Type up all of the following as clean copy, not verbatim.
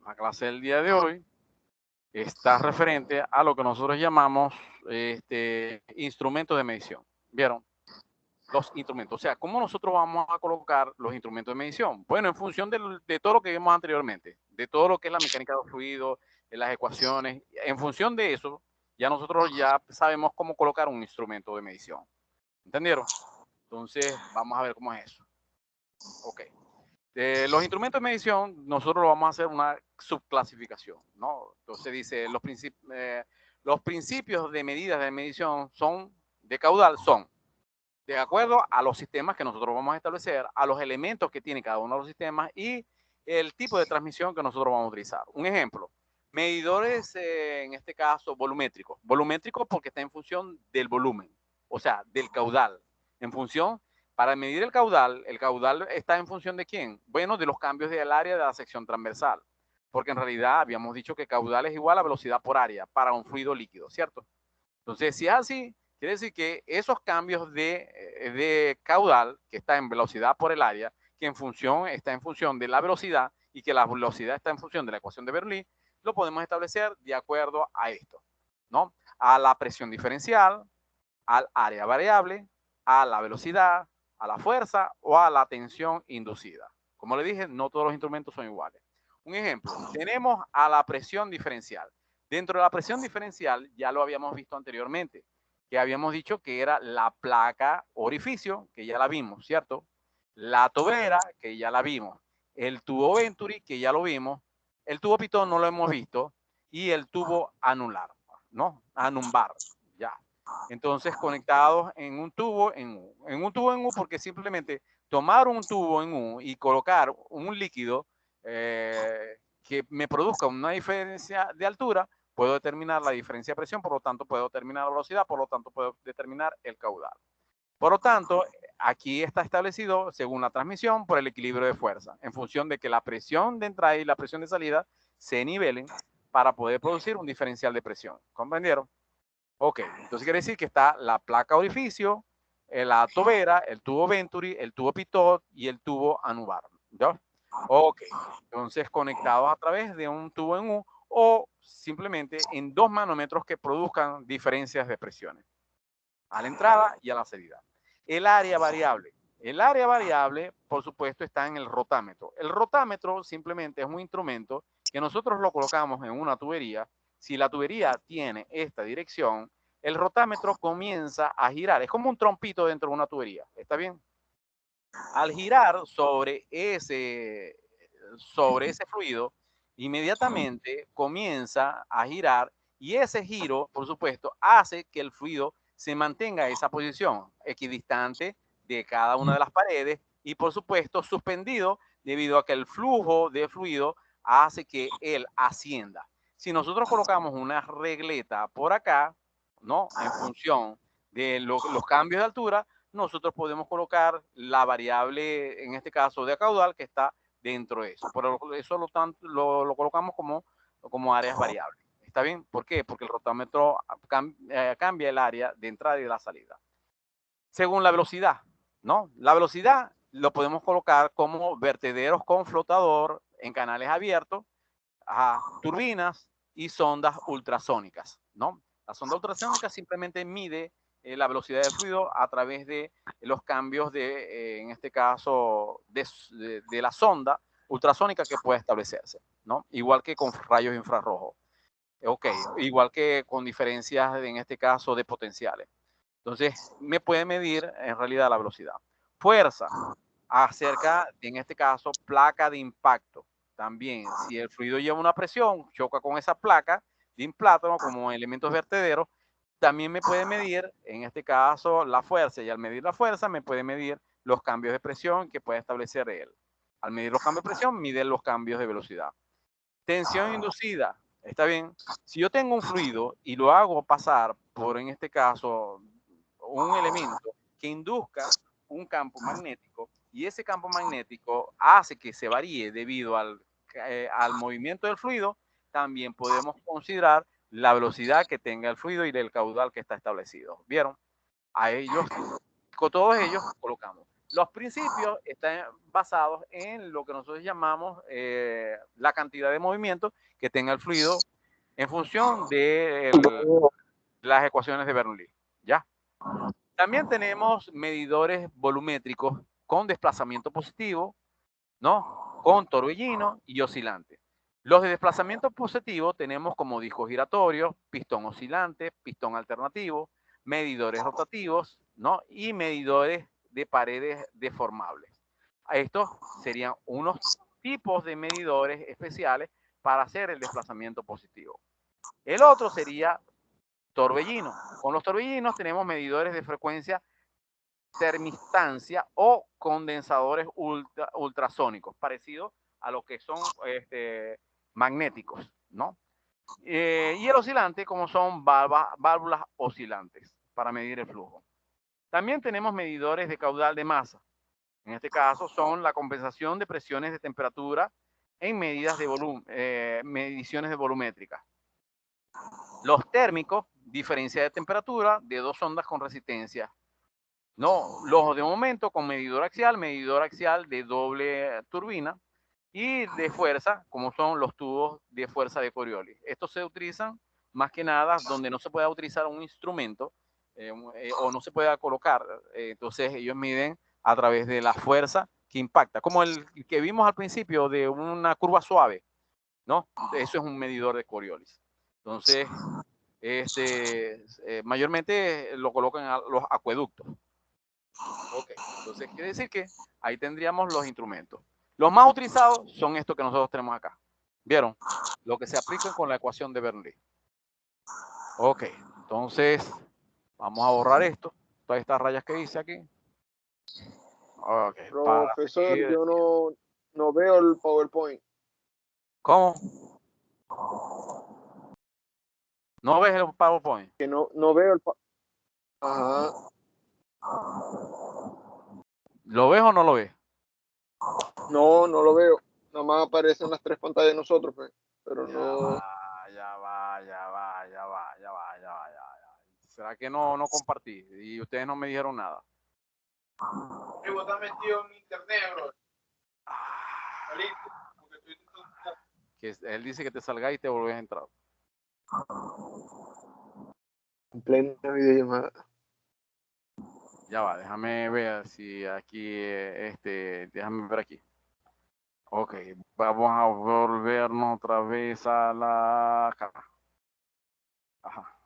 La clase del día de hoy está referente a lo que nosotros llamamos instrumentos de medición. ¿Vieron? Los instrumentos. O sea, ¿cómo nosotros vamos a colocar los instrumentos de medición? Bueno, en función de todo lo que vimos anteriormente, de todo lo que es la mecánica de los fluidos, de las ecuaciones. En función de eso, ya nosotros ya sabemos cómo colocar un instrumento de medición. ¿Entendieron? Entonces, vamos a ver cómo es eso. Ok. Los instrumentos de medición, nosotros vamos a hacer una subclasificación, ¿no? Entonces dice, los principios de medidas de medición son, de caudal, son, de acuerdo a los sistemas que nosotros vamos a establecer, a los elementos que tiene cada uno de los sistemas y el tipo de transmisión que nosotros vamos a utilizar. Un ejemplo, medidores, en este caso, volumétricos. Volumétricos porque está en función del volumen, o sea, del caudal. En función, para medir el caudal está en función de quién? Bueno, de los cambios del área de la sección transversal. Porque en realidad habíamos dicho que caudal es igual a velocidad por área para un fluido líquido, ¿cierto? Entonces, si es así, quiere decir que esos cambios de caudal, que está en velocidad por el área, que está en función de la velocidad y que la velocidad está en función de la ecuación de Bernoulli, lo podemos establecer de acuerdo a esto, ¿no? A la presión diferencial, al área variable, a la velocidad, a la fuerza o a la tensión inducida. Como le dije, no todos los instrumentos son iguales. Un ejemplo, tenemos a la presión diferencial. Dentro de la presión diferencial, ya lo habíamos visto anteriormente, que habíamos dicho que era la placa orificio, que ya la vimos, ¿cierto? La tobera, que ya la vimos. El tubo Venturi, que ya lo vimos. El tubo pitón no lo hemos visto. Y el tubo anular, ¿no? Anumbar, ya. Entonces, conectados en un tubo en U. En un tubo en U porque simplemente tomar un tubo en U y colocar un líquido que me produzca una diferencia de altura, puedo determinar la diferencia de presión, por lo tanto puedo determinar la velocidad, por lo tanto puedo determinar el caudal. Por lo tanto, aquí está establecido según la transmisión por el equilibrio de fuerza, en función de que la presión de entrada y la presión de salida se nivelen para poder producir un diferencial de presión. ¿Comprendieron? Ok, entonces quiere decir que está la placa orificio, la tobera, el tubo Venturi, el tubo Pitot y el tubo anubar. ¿Ya? Ok, entonces conectados a través de un tubo en U o simplemente en dos manómetros que produzcan diferencias de presiones a la entrada y a la salida. El área variable. El área variable, por supuesto, está en el rotámetro. El rotámetro simplemente es un instrumento que nosotros lo colocamos en una tubería. Si la tubería tiene esta dirección, el rotámetro comienza a girar. Es como un trompito dentro de una tubería. ¿Está bien? Al girar sobre ese fluido, inmediatamente comienza a girar y ese giro, por supuesto, hace que el fluido se mantenga en esa posición equidistante de cada una de las paredes y, por supuesto, suspendido debido a que el flujo de fluido hace que él ascienda. Si nosotros colocamos una regleta por acá, ¿no? En función de los cambios de altura, nosotros podemos colocar la variable, en este caso de caudal, que está dentro de eso. Por eso lo colocamos como áreas variables. ¿Está bien? ¿Por qué? Porque el rotámetro cambia el área de entrada y de la salida. Según la velocidad, ¿no? La velocidad lo podemos colocar como vertederos con flotador en canales abiertos, a turbinas y sondas ultrasónicas, ¿no? La sonda ultrasónica simplemente mide la velocidad del fluido a través de los cambios en este caso, de la sonda ultrasónica que puede establecerse, ¿no? Igual que con rayos infrarrojos. Ok, igual que con diferencias, en este caso, de potenciales. Entonces, me puede medir en realidad la velocidad. Fuerza, acerca, en este caso, placa de impacto. También, si el fluido lleva una presión, choca con esa placa de impacto, ¿no? Como elementos vertederos, también me puede medir, en este caso, la fuerza. Y al medir la fuerza, me puede medir los cambios de presión que puede establecer él. Al medir los cambios de presión, mide los cambios de velocidad. Tensión inducida, está bien. Si yo tengo un fluido y lo hago pasar por, en este caso, un elemento que induzca un campo magnético y ese campo magnético hace que se varíe debido al movimiento del fluido, también podemos considerar la velocidad que tenga el fluido y el caudal que está establecido. ¿Vieron? A ellos, con todos ellos colocamos. Los principios están basados en lo que nosotros llamamos la cantidad de movimiento que tenga el fluido en función de las ecuaciones de Bernoulli. ¿Ya? También tenemos medidores volumétricos con desplazamiento positivo, ¿no? Con torbellino y oscilante. Los de desplazamiento positivo tenemos como disco giratorio, pistón oscilante, pistón alternativo, medidores rotativos, ¿no? Y medidores de paredes deformables. Estos serían unos tipos de medidores especiales para hacer el desplazamiento positivo. El otro sería torbellino. Con los torbellinos tenemos medidores de frecuencia termistancia o condensadores ultrasónicos, parecidos a lo que son magnéticos, ¿no? Y el oscilante, como son válvulas oscilantes para medir el flujo. También tenemos medidores de caudal de masa. En este caso son la compensación de presiones de temperatura en medidas de volumen, mediciones de volumétrica. Los térmicos, diferencia de temperatura de dos ondas con resistencia. No, los de momento con medidor axial de doble turbina y de fuerza, como son los tubos de fuerza de Coriolis. Estos se utilizan más que nada donde no se pueda utilizar un instrumento o no se pueda colocar. Entonces ellos miden a través de la fuerza que impacta, como el que vimos al principio de una curva suave, ¿no? Eso es un medidor de Coriolis. Entonces, mayormente lo colocan a los acueductos. Ok, entonces quiere decir que ahí tendríamos los instrumentos. Los más utilizados son estos que nosotros tenemos acá. ¿Vieron? Lo que se aplica con la ecuación de Bernoulli. Ok, entonces vamos a borrar esto, todas estas rayas que hice aquí. Ok, profesor, yo no veo el PowerPoint. ¿Cómo? ¿No ves el PowerPoint? Que no veo el Ajá. ¿Lo ves o no lo ves? No lo veo. Nada más aparecen las tres pantallas de nosotros, pues. Pero Ya no. va, ya va, ya va, ya va, ya va, ya va, ya va. ¿Será que no compartí? Y ustedes no me dijeron nada. Vos estás metido en internet, bro. Que él dice que te salga y te volvés a entrar. En plena videollamada. Ya va, déjame ver si aquí, déjame ver aquí. Ok, vamos a volvernos otra vez a la cara. Ajá.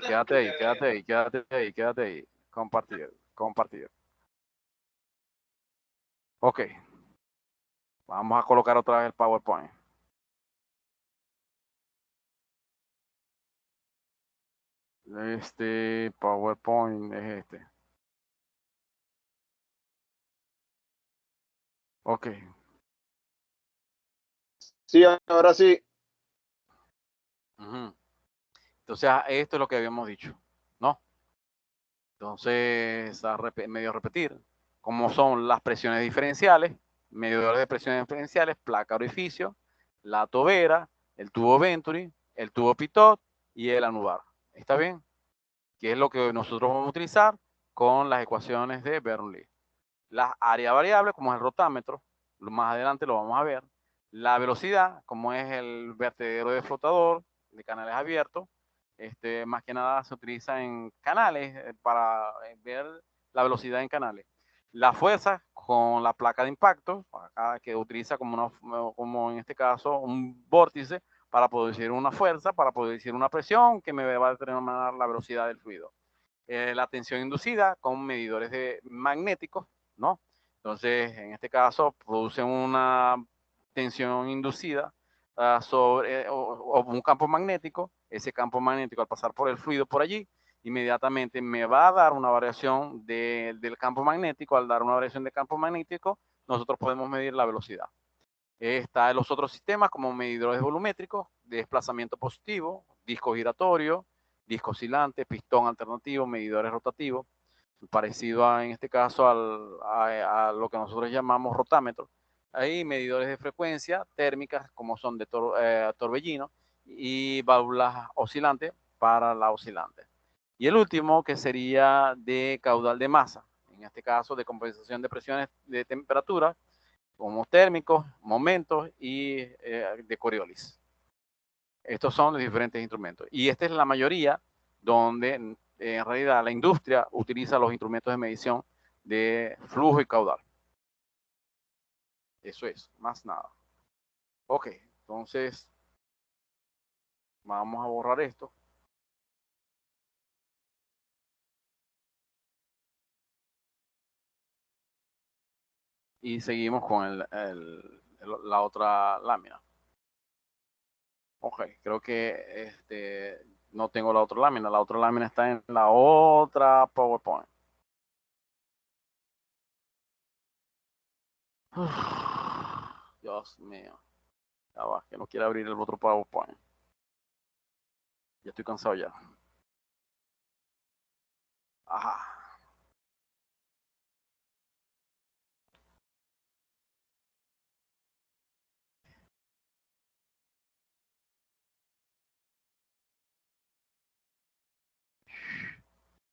Quédate ahí, quédate ahí, quédate ahí, quédate ahí. Compartir, compartir. Ok. Vamos a colocar otra vez el PowerPoint. PowerPoint es este. Ok. Sí, ahora sí. Entonces, esto es lo que habíamos dicho, ¿no? Entonces, medio repetir, como son las presiones diferenciales, medidores de presiones diferenciales, placa orificio, la tobera, el tubo Venturi, el tubo Pitot y el anular. ¿Está bien? Que es lo que nosotros vamos a utilizar con las ecuaciones de Bernoulli. Las áreas variables, como es el rotámetro, más adelante lo vamos a ver. La velocidad, como es el vertedero de flotador de canales abiertos, más que nada se utiliza en canales para ver la velocidad en canales. La fuerza con la placa de impacto, acá, que utiliza como en este caso un vórtice para producir una fuerza, para producir una presión que me va a determinar la velocidad del fluido. La tensión inducida con medidores magnéticos, ¿no? Entonces, en este caso, producen una tensión inducida sobre un campo magnético. Ese campo magnético, al pasar por el fluido por allí, inmediatamente me va a dar una variación del campo magnético. Al dar una variación de campo magnético, nosotros podemos medir la velocidad. Está en los otros sistemas como medidores volumétricos, de desplazamiento positivo, disco giratorio, disco oscilante, pistón alternativo, medidores rotativos, parecido en este caso a lo que nosotros llamamos rotámetro. Hay medidores de frecuencia térmicas como son de torbellino y válvulas oscilantes para la oscilante. Y el último que sería de caudal de masa. En este caso, de compensación de presiones de temperatura, como térmicos, momentos y de Coriolis. Estos son los diferentes instrumentos. Y esta es la mayoría donde en realidad la industria utiliza los instrumentos de medición de flujo y caudal. Eso es, más nada. Ok, entonces vamos a borrar esto. Y seguimos con la otra lámina. Ok, creo que no tengo la otra lámina. La otra lámina está en la otra PowerPoint. Dios mío. Ya va, que no quiere abrir el otro PowerPoint. Ya estoy cansado ya. Ajá.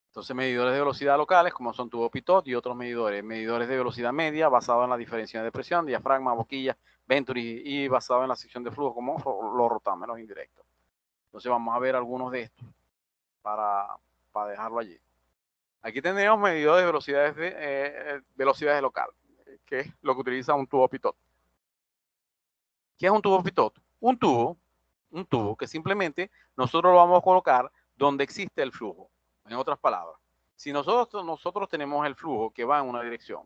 Entonces, medidores de velocidad locales, como son tubo pitot y otros medidores. Medidores de velocidad media, basado en la diferencia de presión, diafragma, boquilla, Venturi, y basado en la sección de flujo, como los rotámeros indirectos. Entonces, vamos a ver algunos de estos para dejarlo allí. Aquí tenemos medidores de velocidades locales, que es lo que utiliza un tubo pitot. ¿Qué es un tubo pitot? Un tubo que simplemente nosotros lo vamos a colocar donde existe el flujo. En otras palabras, si nosotros tenemos el flujo que va en una dirección,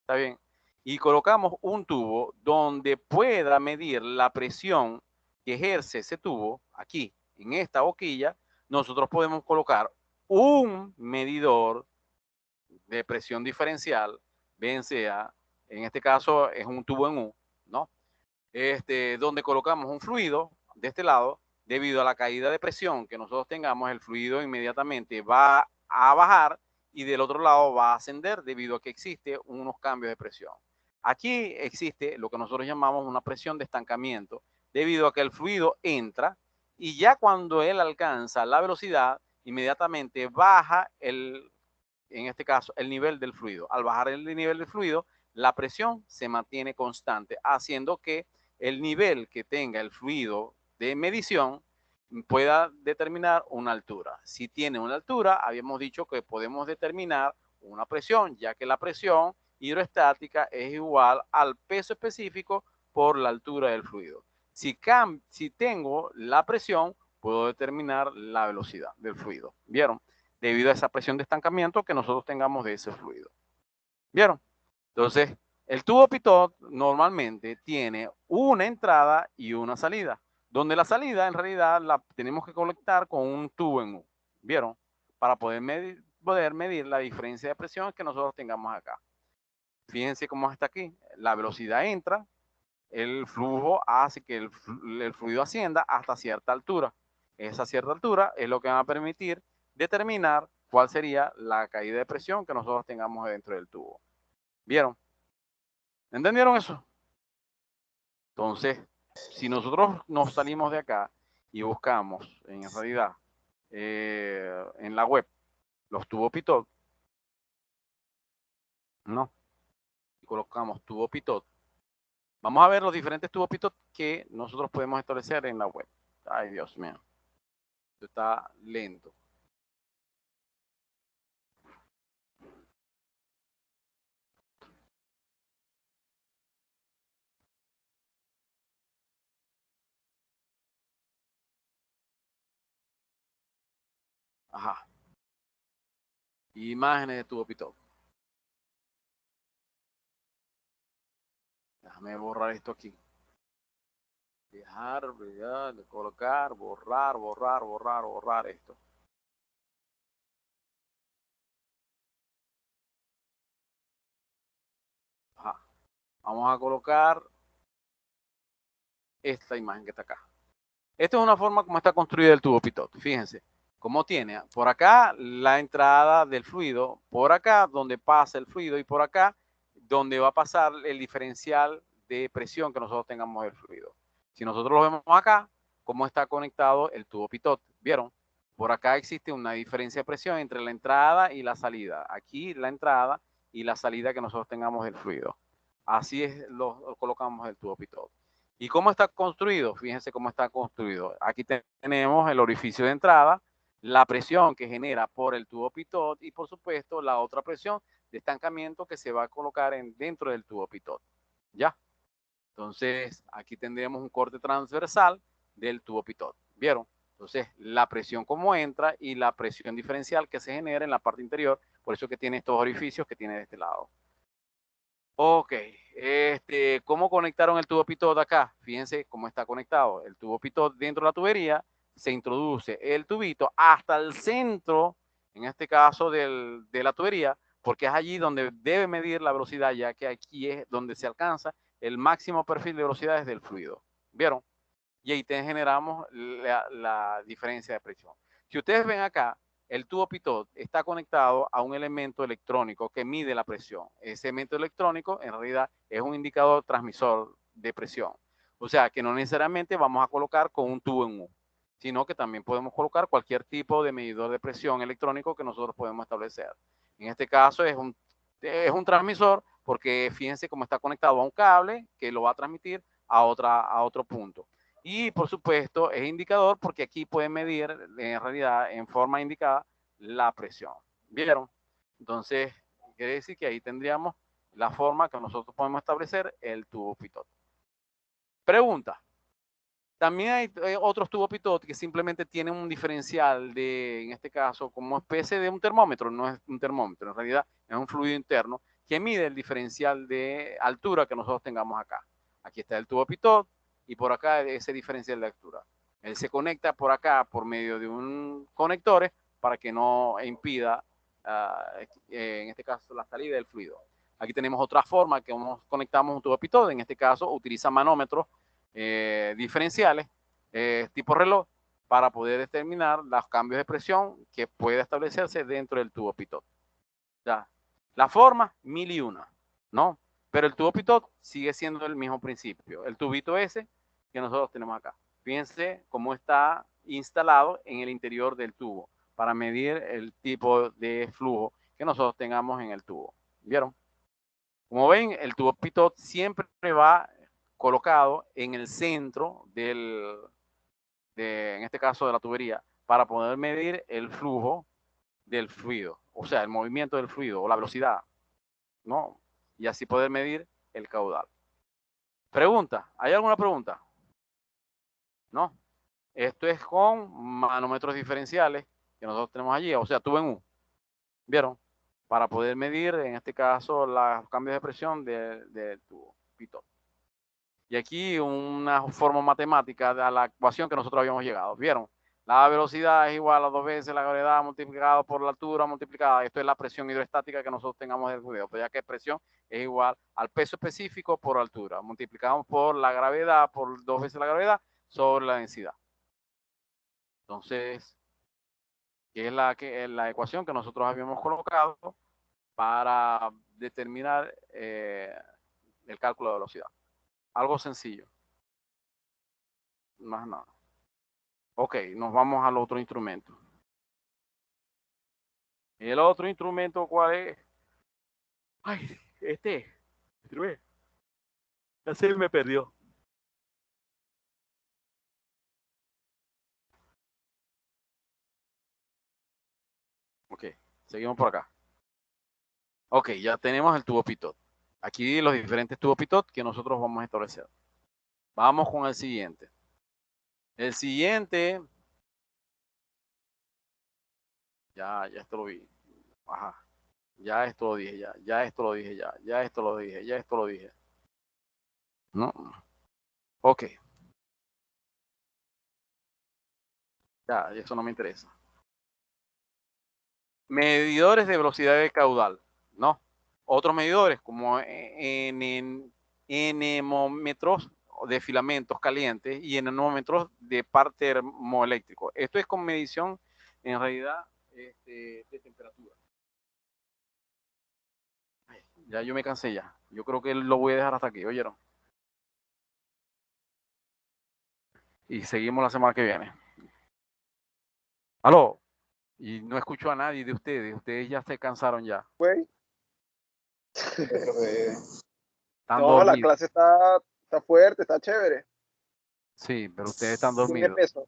¿está bien? Y colocamos un tubo donde pueda medir la presión que ejerce ese tubo, aquí, en esta boquilla, nosotros podemos colocar un medidor de presión diferencial, bien sea, en este caso es un tubo en U, ¿no? Donde colocamos un fluido de este lado, debido a la caída de presión que nosotros tengamos, el fluido inmediatamente va a bajar y del otro lado va a ascender debido a que existe unos cambios de presión. Aquí existe lo que nosotros llamamos una presión de estancamiento, debido a que el fluido entra y ya cuando él alcanza la velocidad, inmediatamente baja en este caso, el nivel del fluido. Al bajar el nivel del fluido, la presión se mantiene constante, haciendo que el nivel que tenga el fluido de medición pueda determinar una altura. Si tiene una altura, habíamos dicho que podemos determinar una presión, ya que la presión hidroestática es igual al peso específico por la altura del fluido. Si tengo la presión, puedo determinar la velocidad del fluido. ¿Vieron? Debido a esa presión de estancamiento que nosotros tengamos de ese fluido. ¿Vieron? Entonces, el tubo pitot normalmente tiene una entrada y una salida, donde la salida en realidad la tenemos que conectar con un tubo en U. ¿Vieron? Para poder medir la diferencia de presión que nosotros tengamos acá. Fíjense cómo está aquí. La velocidad entra, el flujo hace que el fluido ascienda hasta cierta altura. Esa cierta altura es lo que va a permitir determinar cuál sería la caída de presión que nosotros tengamos dentro del tubo. ¿Vieron? ¿Entendieron eso? Entonces, si nosotros nos salimos de acá y buscamos, en realidad, en la web, los tubos pitot, ¿no? Y colocamos tubo pitot, vamos a ver los diferentes tubos pitot que nosotros podemos establecer en la web. Ay, Dios mío. Esto está lento. Ajá. Imágenes de tubo pitot. Déjame borrar esto aquí. Dejar, colocar, borrar esto. Ajá. Vamos a colocar esta imagen que está acá. Esta es una forma como está construido el tubo pitot. Fíjense, cómo tiene por acá la entrada del fluido, por acá donde pasa el fluido y por acá donde va a pasar el diferencial de presión que nosotros tengamos del fluido. Si nosotros lo vemos acá, cómo está conectado el tubo pitot. ¿Vieron? Por acá existe una diferencia de presión entre la entrada y la salida. Aquí la entrada y la salida que nosotros tengamos del fluido. Así es, lo colocamos el tubo pitot. ¿Y cómo está construido? Fíjense cómo está construido. Aquí tenemos el orificio de entrada, la presión que genera por el tubo pitot y por supuesto la otra presión de estancamiento que se va a colocar dentro del tubo pitot. ¿Ya? Entonces, aquí tendríamos un corte transversal del tubo pitot. ¿Vieron? Entonces, la presión como entra y la presión diferencial que se genera en la parte interior, por eso que tiene estos orificios que tiene de este lado. Ok, ¿cómo conectaron el tubo pitot acá? Fíjense cómo está conectado. El tubo pitot dentro de la tubería, se introduce el tubito hasta el centro, en este caso de la tubería, porque es allí donde debe medir la velocidad, ya que aquí es donde se alcanza el máximo perfil de velocidades del fluido. ¿Vieron? Y ahí generamos la diferencia de presión. Si ustedes ven acá, el tubo pitot está conectado a un elemento electrónico que mide la presión. Ese elemento electrónico en realidad es un indicador transmisor de presión. O sea que no necesariamente vamos a colocar con un tubo en U, sino que también podemos colocar cualquier tipo de medidor de presión electrónico que nosotros podemos establecer. En este caso es un transmisor porque fíjense cómo está conectado a un cable que lo va a transmitir a otro punto. Y por supuesto es indicador porque aquí pueden medir en realidad en forma indicada la presión. ¿Vieron? Entonces, quiere decir que ahí tendríamos la forma que nosotros podemos establecer el tubo pitot. Pregunta. También hay otros tubos pitot que simplemente tienen un diferencial de, en este caso, como especie de un termómetro. No es un termómetro, en realidad es un fluido interno que mide el diferencial de altura que nosotros tengamos acá. Aquí está el tubo pitot y por acá ese diferencial de altura. Él se conecta por acá por medio de un conector para que no impida, en este caso, la salida del fluido. Aquí tenemos otra forma que conectamos un tubo pitot, en este caso utiliza manómetros diferenciales tipo reloj para poder determinar los cambios de presión que puede establecerse dentro del tubo pitot. Ya. La forma, 1001, ¿no? Pero el tubo pitot sigue siendo el mismo principio. El tubito ese que nosotros tenemos acá. Fíjense cómo está instalado en el interior del tubo para medir el tipo de flujo que nosotros tengamos en el tubo. ¿Vieron? Como ven, el tubo pitot siempre va colocado en el centro en este caso de la tubería, para poder medir el flujo del fluido, o sea, el movimiento del fluido o la velocidad, ¿no? Y así poder medir el caudal. Pregunta, ¿hay alguna pregunta? ¿No? Esto es con manómetros diferenciales que nosotros tenemos allí, o sea, tubo en U. ¿Vieron? Para poder medir, en este caso, los cambios de presión del tubo pitot. Y aquí una forma matemática de la ecuación que nosotros habíamos llegado. ¿Vieron? La velocidad es igual a 2 veces la gravedad multiplicado por la altura multiplicada. Esto es la presión hidroestática que nosotros tengamos del fluido. Pues ya que presión es igual al peso específico por altura. Multiplicamos por la gravedad, por 2 veces la gravedad, sobre la densidad. Entonces, que es la ecuación que nosotros habíamos colocado para determinar el cálculo de velocidad. Algo sencillo. Más nada. Ok, nos vamos al otro instrumento. ¿Y el otro instrumento cuál es? Ay, ya se me perdió. Ok, seguimos por acá. Ok, ya tenemos el tubo pitot. Aquí los diferentes tubos pitot que nosotros vamos a establecer. Vamos con el siguiente. El siguiente, ya esto lo vi. Ajá, ya esto lo dije, ya esto lo dije, ya esto lo dije, ya esto lo dije. ¿No? Ok, ya, eso no me interesa. Medidores de velocidad de caudal, ¿no? Otros medidores como enemómetros de filamentos calientes y enemómetros de par termoeléctrico. Esto es con medición en realidad de temperatura. Ya yo me cansé ya. Yo creo que lo voy a dejar hasta aquí, ¿oyeron? Y seguimos la semana que viene. Aló. Y no escucho a nadie de ustedes. Ustedes ya se cansaron ya. Güey. Están No, la dormidos. clase está fuerte, está chévere. Sí, pero ustedes están Tiene dormidos. peso.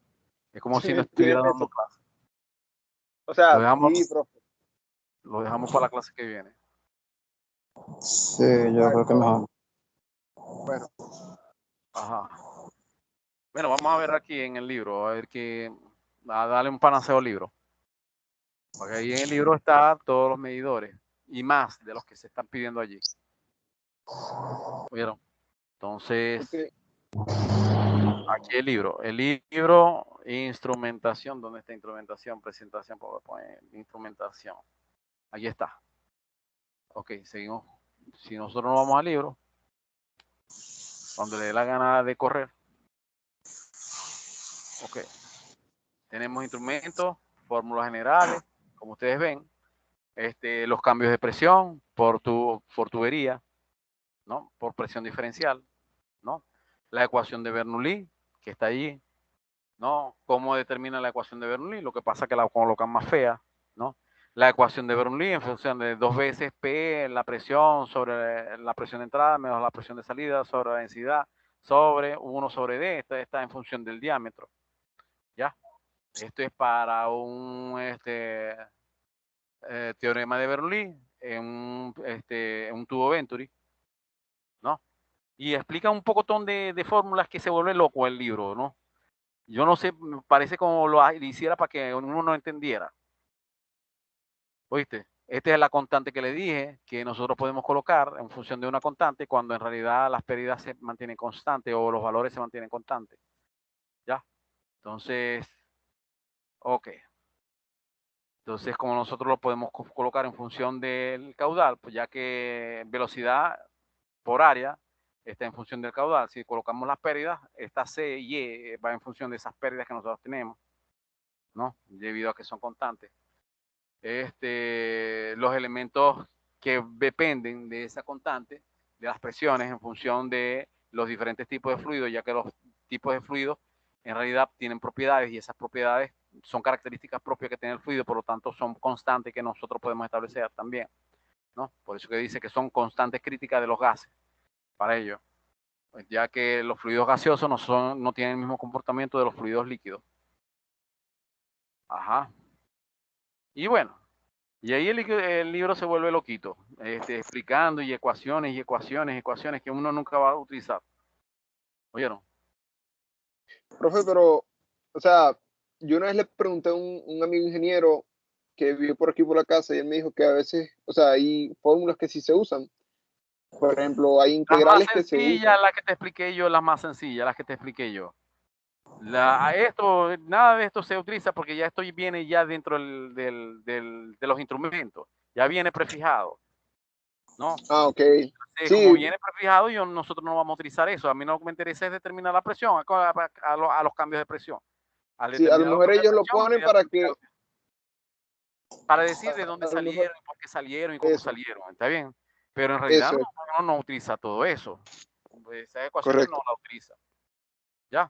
Es como si no Tiene estuviera dando peso. clase. O Lo sea, dejamos, sí, profe. lo dejamos para la clase que viene. Sí, yo creo que mejor. Bueno, Ajá. Bueno, vamos a ver aquí en el libro, a ver que, a darle un panaceo al libro. Porque ahí en el libro está todos los medidores y más de los que se están pidiendo allí. ¿Vieron? Entonces, ok. aquí el libro. El libro, instrumentación. ¿Dónde está instrumentación? Presentación, PowerPoint, instrumentación. Aquí está. Ok, seguimos. Si nosotros no vamos al libro, cuando le dé la gana de correr, ok. Tenemos instrumentos, fórmulas generales, como ustedes ven. Los cambios de presión por tubería, ¿no? Por presión diferencial, ¿no? La ecuación de Bernoulli, que está allí, ¿no? ¿Cómo determina la ecuación de Bernoulli? Lo que pasa es que la colocan más fea, ¿no? La ecuación de Bernoulli en función de 2 veces P, la presión sobre la presión de entrada menos la presión de salida sobre la densidad sobre 1 sobre D. Esta está en función del diámetro, ¿ya? Esto es para un teorema de Bernoulli en un tubo Venturi, ¿no? Y explica un pocotón de fórmulas que se vuelve loco el libro, ¿no? Yo no sé, me parece como lo hiciera para que uno no entendiera. ¿Oíste? Esta es la constante que le dije, que nosotros podemos colocar en función de una constante cuando en realidad las pérdidas se mantienen constantes o los valores se mantienen constantes. ¿Ya? Entonces, ok. Entonces, como nosotros lo podemos colocar en función del caudal, pues ya que velocidad por área está en función del caudal. Si colocamos las pérdidas, esta C y E va en función de esas pérdidas que nosotros tenemos, ¿no? Debido a que son constantes. Los elementos que dependen de esa constante, de las presiones en función de los diferentes tipos de fluidos, ya que los tipos de fluidos en realidad tienen propiedades y esas propiedades son características propias que tiene el fluido, por lo tanto son constantes que nosotros podemos establecer también, ¿no? Por eso que dice que son constantes críticas de los gases para ello, ya que los fluidos gaseosos no tienen el mismo comportamiento de los fluidos líquidos. Ajá. Y bueno, y ahí el libro se vuelve loquito, explicando y ecuaciones y ecuaciones, ecuaciones que uno nunca va a utilizar. ¿Oyeron? Profe, pero, o sea, yo una vez le pregunté a un amigo ingeniero que vive por aquí por la casa y él me dijo que a veces, o sea, hay fórmulas que sí se usan. Por ejemplo, hay Las más integrales que se sencillas, usan. las que te expliqué yo, las más sencillas, las que te expliqué yo. Nada de esto se utiliza porque ya esto viene ya dentro de los instrumentos, ya viene prefijado, ¿no? Ah, ok. Como Sí, viene prefijado, nosotros no vamos a utilizar eso. A mí lo que me interesa es determinar la presión a los cambios de presión. Al sí, a lo determinar los mejor cambios de ellos lo presión, ponen para decir de dónde para decir de dónde a lo mejor salieron, por qué salieron y cómo eso, salieron. ¿Está bien? Pero en realidad eso, uno no utiliza todo eso. Esas ecuaciones no correcto. la utiliza. ¿Ya?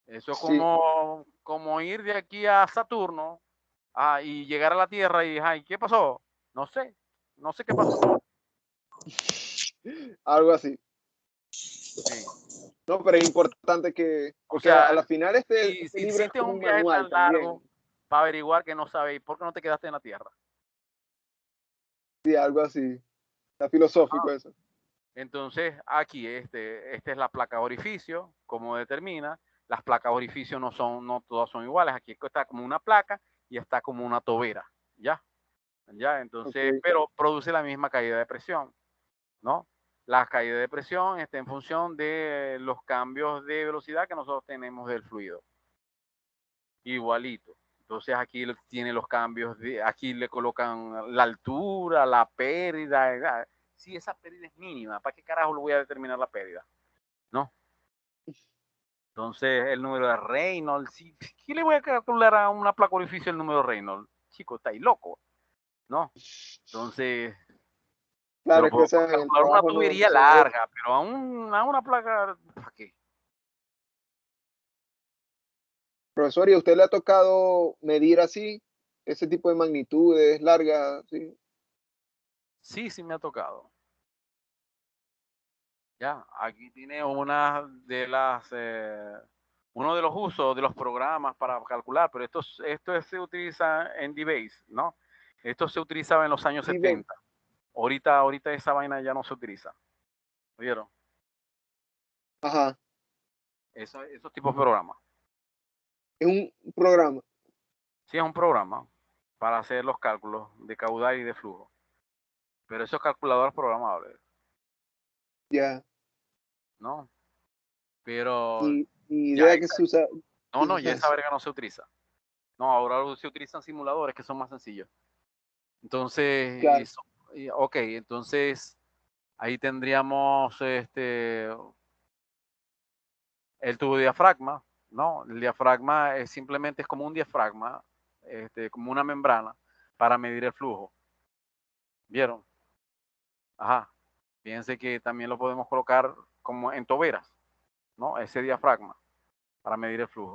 Eso es Sí, como ir de aquí a Saturno y llegar a la Tierra y, ay, ¿qué pasó? No sé. No sé qué pasó. algo así. Sí. No, pero es importante que, O porque a sea, la final si, este si libro es hiciste como un un viaje manual tan también. largo para averiguar que no sabéis, ¿por qué no te quedaste en la Tierra? Sí, algo así. Está filosófico eso. Entonces, aquí, esta es la placa de orificio, como determina. Las placas de orificio no todas son iguales. Aquí está como una placa y está como una tobera, ¿ya? ¿Ya? Entonces, Ok. pero produce la misma caída de presión, ¿no? La caída de presión está en función de los cambios de velocidad que nosotros tenemos del fluido. Igualito. Entonces aquí tiene los cambios, aquí le colocan la altura, la pérdida. Si esa pérdida es mínima, ¿para qué carajo lo voy a determinar la pérdida? ¿No? Entonces el número de Reynolds, ¿qué le voy a calcular a una placa orificio el número de Reynolds? Chico, estáis loco, ¿no? Entonces, se Claro, lo es que puedo en el calcular una trabajo no tubería se ve. larga, pero a una placa, ¿para qué? Profesor, ¿y a usted le ha tocado medir así, ese tipo de magnitudes largas? ¿Sí? Sí, sí me ha tocado. Ya, aquí tiene una de las, uno de los usos de los programas para calcular, pero se utiliza en DBase, ¿no? Esto se utilizaba en los años Sí, ven. 70. Ahorita esa vaina ya no se utiliza. ¿Vieron? Ajá. Esos tipos de programas. Es un programa. Sí, es un programa para hacer los cálculos de caudal y de flujo. Pero esos calculadores programables, Ya. ¿no? Pero Ni ya, idea que se usa. no, Que se no, ya usa esa eso. verga no se utiliza. No, ahora se utilizan simuladores que son más sencillos. Claro. Entonces, ok, entonces ahí tendríamos el tubo de diafragma, ¿no? El diafragma simplemente es como un diafragma, como una membrana para medir el flujo. ¿Vieron? Ajá. Fíjense que también lo podemos colocar como en toberas, ¿no? Ese diafragma para medir el flujo.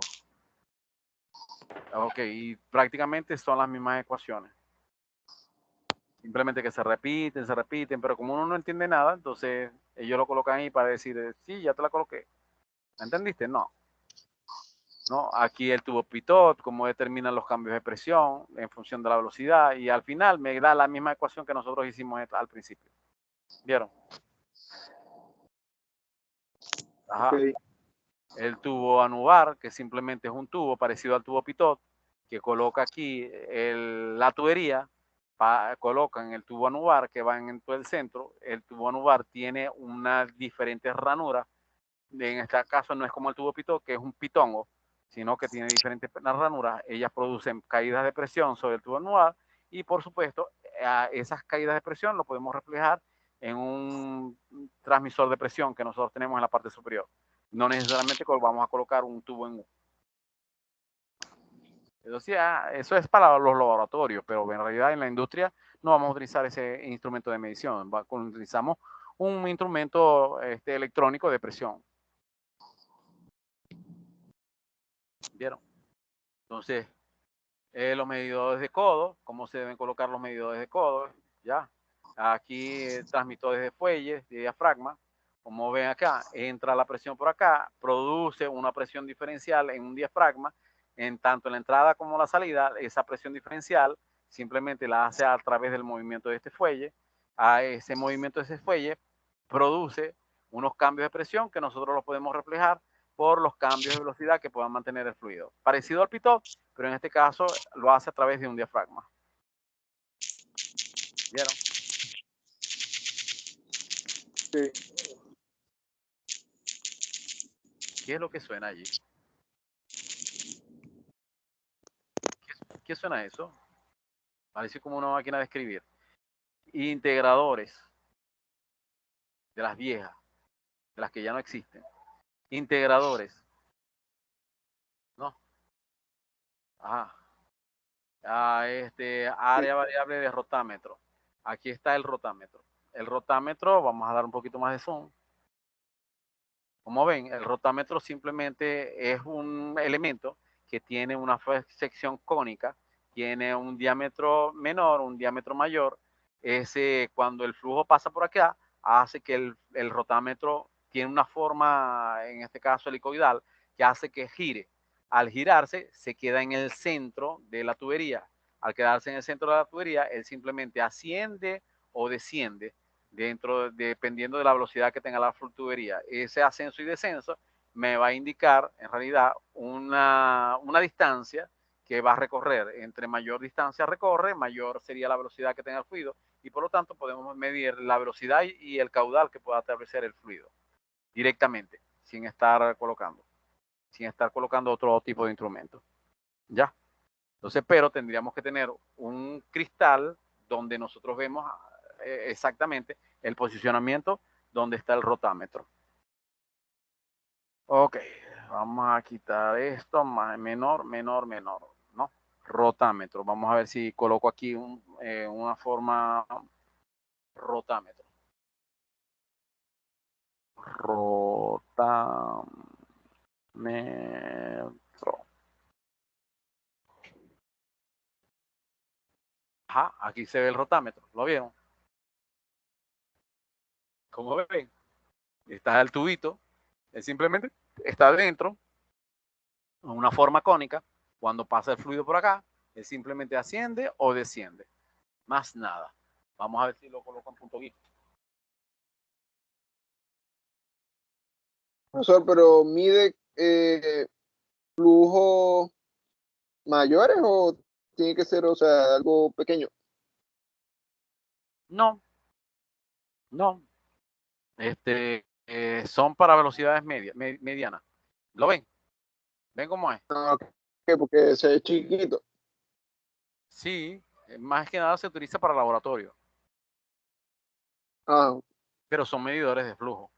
Ok, y prácticamente son las mismas ecuaciones. Simplemente que se repiten, pero como uno no entiende nada, entonces ellos lo colocan ahí para decir, sí, ya te la coloqué. ¿Me entendiste? No. No, aquí el tubo pitot, cómo determinan los cambios de presión en función de la velocidad, y al final me da la misma ecuación que nosotros hicimos al principio. ¿Vieron? Ajá. Ok. El tubo anubar, que simplemente es un tubo parecido al tubo pitot, que coloca aquí la tubería, colocan el tubo anubar que va en todo el centro. El tubo anubar tiene unas diferentes ranuras. En este caso no es como el tubo pitot, que es un pitongo, sino que tiene diferentes ranuras. Ellas producen caídas de presión sobre el tubo anubar y, por supuesto, esas caídas de presión lo podemos reflejar en un transmisor de presión que nosotros tenemos en la parte superior. No necesariamente vamos a colocar un tubo en U. Eso es para los laboratorios, pero en realidad en la industria no vamos a utilizar ese instrumento de medición. Utilizamos un instrumento electrónico de presión. ¿Vieron? Entonces, los medidores de codo, cómo se deben colocar los medidores de codo, ya. Aquí transmisores de fuelles, de diafragma, como ven acá, entra la presión por acá, produce una presión diferencial en un diafragma, en tanto en la entrada como la salida, esa presión diferencial simplemente la hace a través del movimiento de este fuelle. A ese movimiento de ese fuelle produce unos cambios de presión que nosotros los podemos reflejar por los cambios de velocidad que puedan mantener el fluido. Parecido al pitot, pero en este caso lo hace a través de un diafragma. ¿Vieron? Sí. ¿Qué es lo que suena allí? ¿Qué suena eso? Parece como una máquina de escribir. Integradores de las viejas, de las que ya no existen. Integradores, ¿no? Ajá. Sí. Área variable de rotámetro. Aquí está el rotámetro. El rotámetro, vamos a dar un poquito más de zoom. Como ven, el rotámetro simplemente es un elemento que tiene una sección cónica, tiene un diámetro menor, un diámetro mayor. Cuando el flujo pasa por acá, hace que el rotámetro tiene una forma, en este caso helicoidal, que hace que gire. Al girarse, se queda en el centro de la tubería. Al quedarse en el centro de la tubería, él simplemente asciende o desciende dependiendo de la velocidad que tenga la tubería. Ese ascenso y descenso me va a indicar en realidad una distancia que va a recorrer. Entre mayor distancia recorre, mayor sería la velocidad que tenga el fluido y por lo tanto podemos medir la velocidad y el caudal que pueda atravesar el fluido directamente, sin estar colocando otro tipo de instrumento. ¿Ya? Entonces, pero tendríamos que tener un cristal donde nosotros vemos exactamente el posicionamiento donde está el rotámetro. Ok, vamos a quitar esto, menor, ¿no? Rotámetro. Vamos a ver si coloco aquí una forma rotámetro. Rotámetro. Ajá, aquí se ve el rotámetro. ¿Lo vieron? Como ven, está el tubito, él simplemente está dentro, en una forma cónica. Cuando pasa el fluido por acá, él simplemente asciende o desciende. Más nada. Vamos a ver si lo coloco en punto GIF. Profesor, pero mide flujo mayores o tiene que ser, o sea, algo pequeño. No, no. Son para velocidades medianas. ¿Lo ven? ¿Ven cómo es? Ah, ok, porque se es chiquito. Sí, más que nada se utiliza para laboratorio, Ah, pero son medidores de flujo.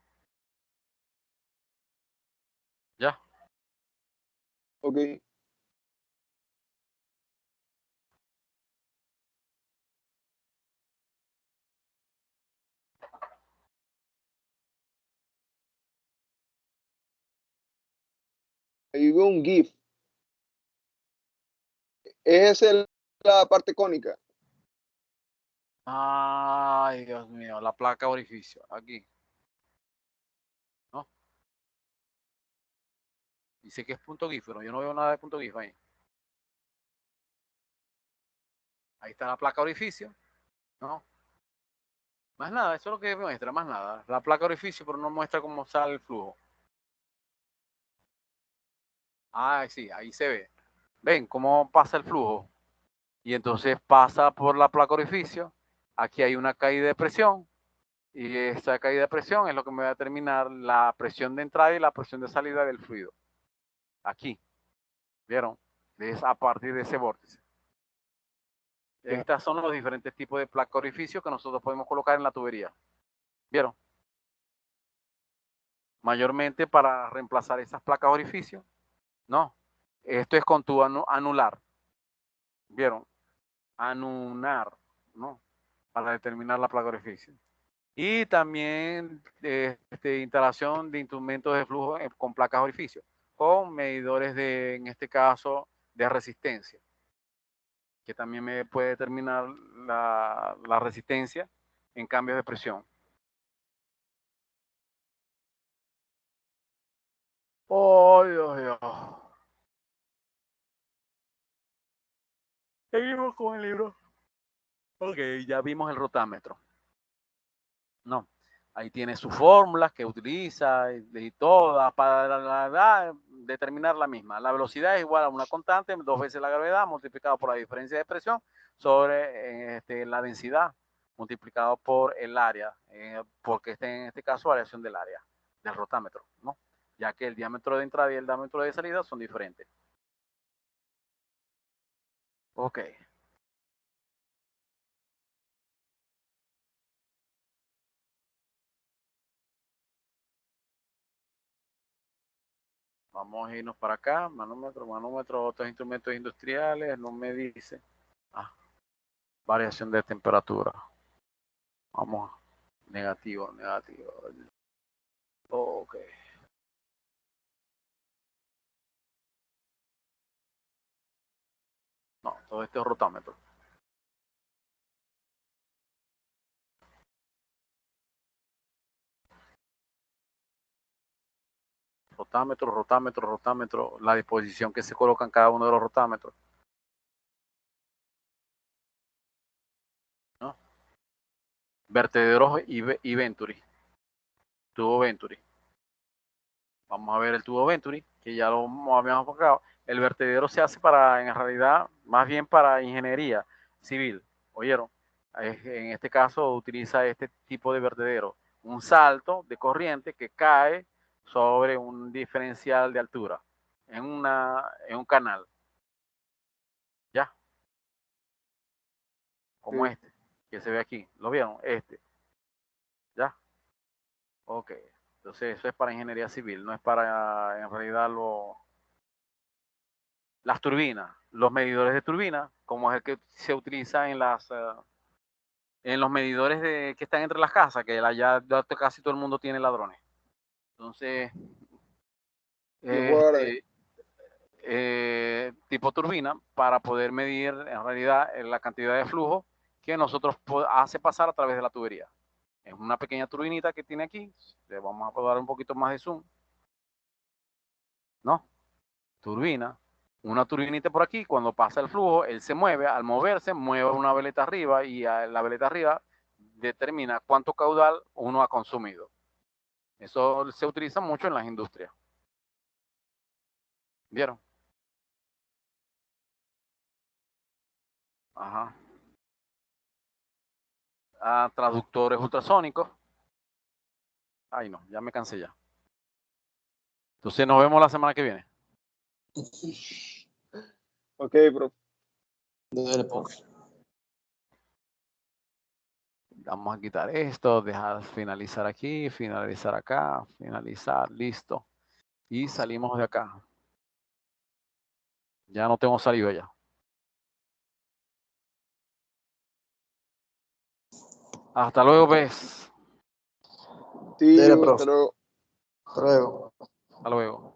¿Ya? ok. Ahí veo un GIF. Es la parte cónica. Ay, Dios mío, la placa orificio, aquí. ¿No? Dice que es punto GIF, pero yo no veo nada de punto GIF ahí. Ahí está la placa orificio, ¿no? Más nada, eso es lo que muestra, más nada. La placa orificio, pero no muestra cómo sale el flujo. Ah, sí, ahí se ve. ¿Ven cómo pasa el flujo? Y entonces pasa por la placa orificio. Aquí hay una caída de presión. Y esa caída de presión es lo que me va a determinar la presión de entrada y la presión de salida del fluido. Aquí. ¿Vieron? Es a partir de ese vórtice. Estos son los diferentes tipos de placa orificio que nosotros podemos colocar en la tubería. ¿Vieron? Mayormente para reemplazar esas placas orificio. No. Esto es con tubo anular. ¿Vieron? Anular. ¿No? Para determinar la placa orificio. Y también instalación de instrumentos de flujo con placas orificio, con medidores de, en este caso, de resistencia, que también me puede determinar la resistencia en cambios de presión. Oh, Dios mío. Seguimos con el libro. Ok, ya vimos el rotámetro. No, ahí tiene sus fórmulas que utiliza y todas para determinar la misma. La velocidad es igual a una constante, 2 veces la gravedad, multiplicado por la diferencia de presión sobre la densidad, multiplicado por el área, porque en este caso variación del área del rotámetro, ¿no? Ya que el diámetro de entrada y el diámetro de salida son diferentes. Ok. Vamos a irnos para acá, manómetro, otros instrumentos industriales, no me dice. Ah, variación de temperatura. Vamos, negativo, negativo. Ok. No, todo esto es rotámetro. Rotámetro, rotámetro, rotámetro. La disposición que se coloca en cada uno de los rotámetros. ¿No? Vertederos y Venturi. Tubo Venturi. Vamos a ver el tubo Venturi, que ya lo habíamos enfocado. El vertedero se hace para, en realidad, más bien para ingeniería civil. ¿Oyeron? En este caso utiliza este tipo de vertedero. Un salto de corriente que cae sobre un diferencial de altura en un canal. ¿Ya? Como Sí. este, que se ve aquí. ¿Lo vieron? Este. ¿Ya? Ok. Entonces eso es para ingeniería civil, no es para, en realidad, las turbinas, los medidores de turbina, como es el que se utiliza en los medidores que están entre las casas, que ya casi todo el mundo tiene ladrones. Entonces, Yo puedo ver. este, tipo turbina para poder medir en realidad la cantidad de flujo que nosotros hace pasar a través de la tubería. Es una pequeña turbinita que tiene aquí. Le vamos a dar un poquito más de zoom. ¿No? Turbina. Una turbinita por aquí. Cuando pasa el flujo, él se mueve. Al moverse, mueve una veleta arriba y a la veleta arriba determina cuánto caudal uno ha consumido. Eso se utiliza mucho en las industrias. ¿Vieron? Ajá. Traductores ultrasónicos. Ay, no, ya me cansé ya. Entonces nos vemos la semana que viene. Ok, profe. Dale, profe. Vamos a quitar esto, dejar finalizar aquí, finalizar acá, finalizar, listo. Y salimos de acá. Ya no tengo saliva ya. Hasta luego, pues. Sí, Dale, hasta profe. luego. Hasta luego. Hasta luego.